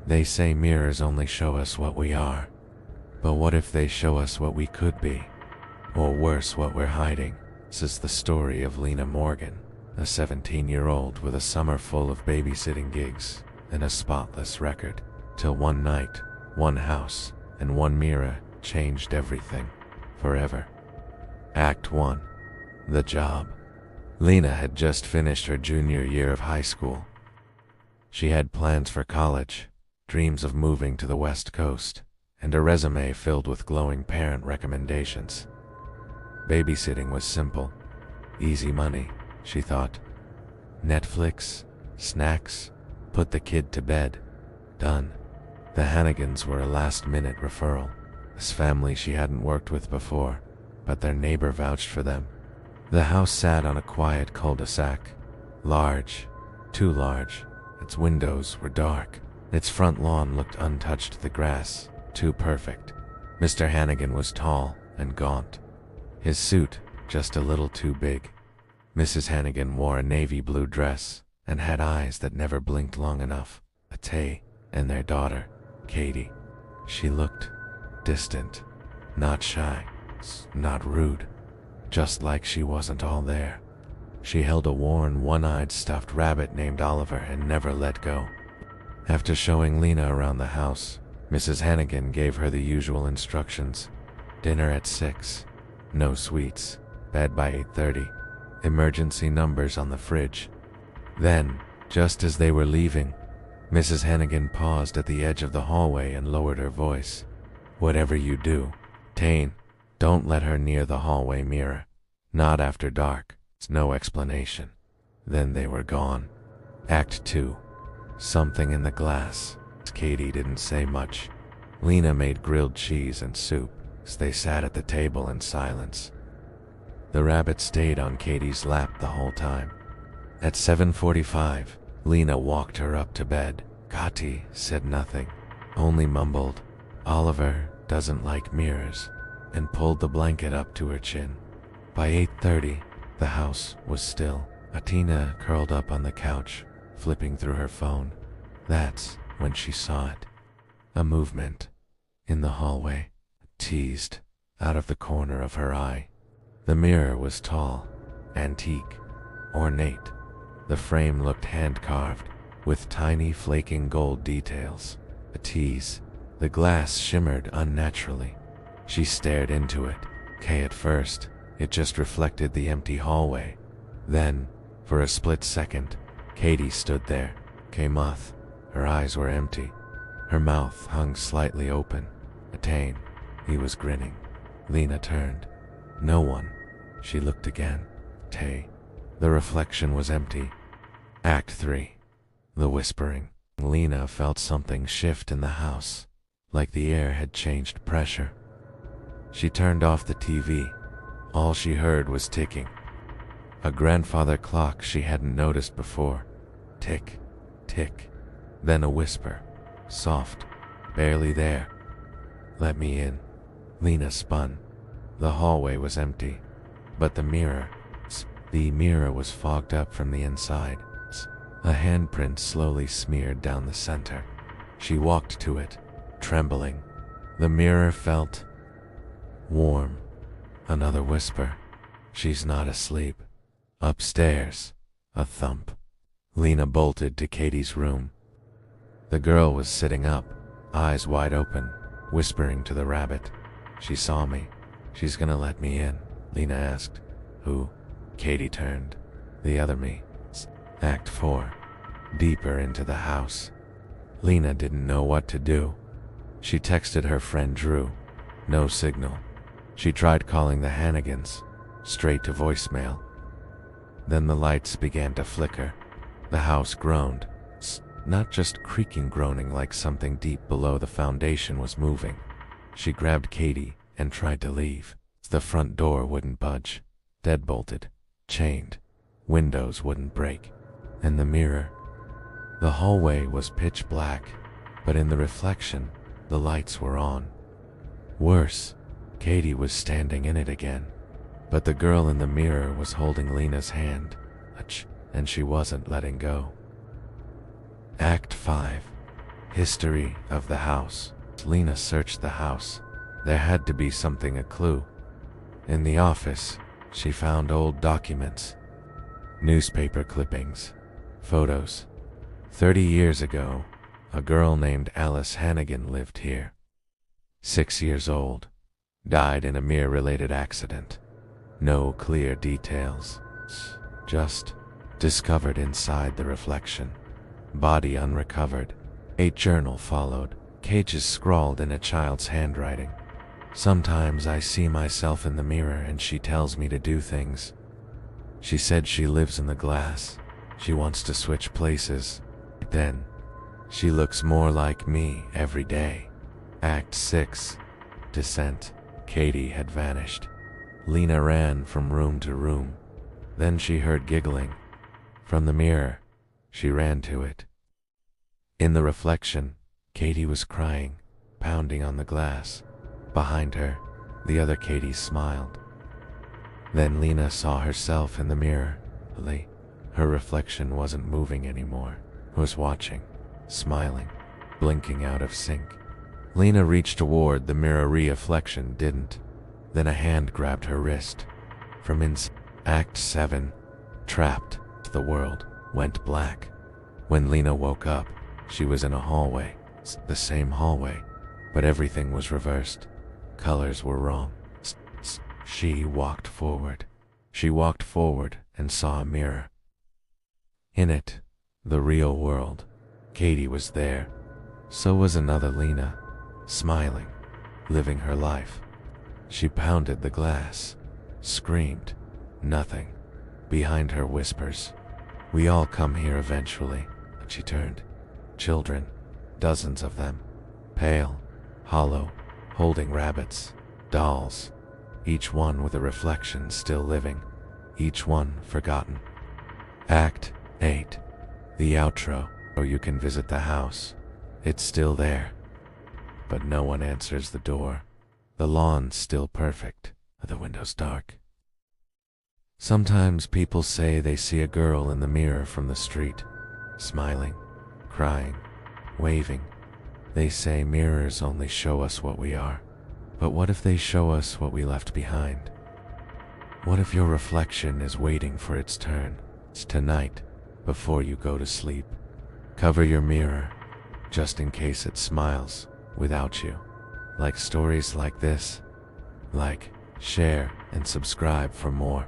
They say mirrors only show us what we are. But what if they show us what we could be? Or worse, what we're hiding? This is the story of Lena Morgan, a 17-year-old with a summer full of babysitting gigs and a spotless record. Till one night, one house, and one mirror changed everything. Forever. Act 1. The Job. Lena had just finished her junior year of high school. She had plans for college, dreams of moving to the West Coast, and a resume filled with glowing parent recommendations. Babysitting was simple, easy money, she thought. Netflix, snacks, put the kid to bed. Done. The Hannigans were a last-minute referral. This family she hadn't worked with before, but their neighbor vouched for them. The house sat on a quiet cul-de-sac. Large, too large. Its windows were dark. Its front lawn looked untouched, the grass too perfect. Mr. Hannigan was tall and gaunt. His suit just a little too big. Mrs. Hannigan wore a navy blue dress and had eyes that never blinked long enough. Tay and their daughter, Katie. She looked distant, not shy, not rude, just like she wasn't all there. She held a worn, one-eyed stuffed rabbit named Oliver and never let go. After showing Lena around the house, Mrs. Hannigan gave her the usual instructions. Dinner at 6, no sweets, bed by 8:30, emergency numbers on the fridge. Then, just as they were leaving, Mrs. Hannigan paused at the edge of the hallway and lowered her voice. Whatever you do, Tane, don't let her near the hallway mirror. Not after dark. It's no explanation. Then they were gone. Act 2. Something in the glass. Katie didn't say much. Lena made grilled cheese and soup as they sat at the table in silence. The rabbit stayed on Katie's lap the whole time. At 7:45, Lena walked her up to bed. Kati said nothing, only mumbled, "Oliver doesn't like mirrors," and pulled the blanket up to her chin. By 8:30, the house was still. Atina curled up on the couch, flipping through her phone. That's when she saw it. A movement in the hallway, teased out of the corner of her eye. The mirror was tall, antique, ornate. The frame looked hand-carved, with tiny flaking gold details. A tease. The glass shimmered unnaturally. She stared into it. At first, it just reflected the empty hallway. Then, for a split second, Katie stood there. Moth. Her eyes were empty. Her mouth hung slightly open. Attain. He was grinning. Lena turned. No one. She looked again. Tay. The reflection was empty. Act 3. The whispering. Lena felt something shift in the house, like the air had changed pressure. She turned off the TV. All she heard was ticking. A grandfather clock she hadn't noticed before. Tick, tick. Then a whisper. Soft, barely there. "Let me in." Lena spun. The hallway was empty, but the mirror was fogged up from the inside. A handprint slowly smeared down the center. She walked to it, trembling. The mirror felt warm. Another whisper. "She's not asleep." Upstairs, a thump. Lena bolted to Katie's room. The girl was sitting up, eyes wide open, whispering to the rabbit. "She saw me. She's gonna let me in," Lena asked. "Who?" Katie turned. "The other me." Act 4. Deeper into the house. Lena didn't know what to do. She texted her friend Drew. No signal. She tried calling the Hannigans, straight to voicemail. Then the lights began to flicker. The house groaned, not just creaking groaning like something deep below the foundation was moving. She grabbed Katie and tried to leave. The front door wouldn't budge. Deadbolted, chained. Windows wouldn't break. And the mirror. The hallway was pitch black, but in the reflection, the lights were on. Worse, Katie was standing in it again. But the girl in the mirror was holding Lena's hand, and she wasn't letting go. Act 5. History of the house. Lena searched the house. There had to be something, a clue. In the office, she found old documents, newspaper clippings, photos. 30 years ago, a girl named Alice Hannigan lived here. 6 years old, died in a mere-related accident. No clear details, just discovered inside the reflection. Body unrecovered. A journal followed, pages scrawled in a child's handwriting. Sometimes I see myself in the mirror and she tells me to do things. She said she lives in the glass. She wants to switch places. Then, she looks more like me every day. Act 6. Descent. Katie had vanished. Lena ran from room to room. Then she heard giggling. From the mirror, she ran to it. In the reflection, Katie was crying, pounding on the glass. Behind her, the other Katie smiled. Then Lena saw herself in the mirror. Her reflection wasn't moving anymore. Was watching, smiling, blinking out of sync. Lena reached toward the mirror. Reflection didn't. Then a hand grabbed her wrist. From inside. Act 7. Trapped. The world went black. When Lena woke up, she was in a hallway. The same hallway, but everything was reversed. Colors were wrong. She walked forward. She walked forward and saw a mirror. In it, the real world. Katie was there. So was another Lena, smiling, living her life. She pounded the glass, screamed. Nothing. Behind her whispers. We all come here eventually. She turned. Children, dozens of them. Pale, hollow, holding rabbits, dolls. Each one with a reflection still living. Each one forgotten. Act 8. The outro. Or you can visit the house. It's still there. But no one answers the door. The lawn's still perfect. The window's dark. Sometimes people say they see a girl in the mirror from the street, smiling, crying, waving. They say mirrors only show us what we are. But what if they show us what we left behind? What if your reflection is waiting for its turn? It's tonight, before you go to sleep. Cover your mirror, just in case it smiles without you. Like stories like this? Like, share, and subscribe for more.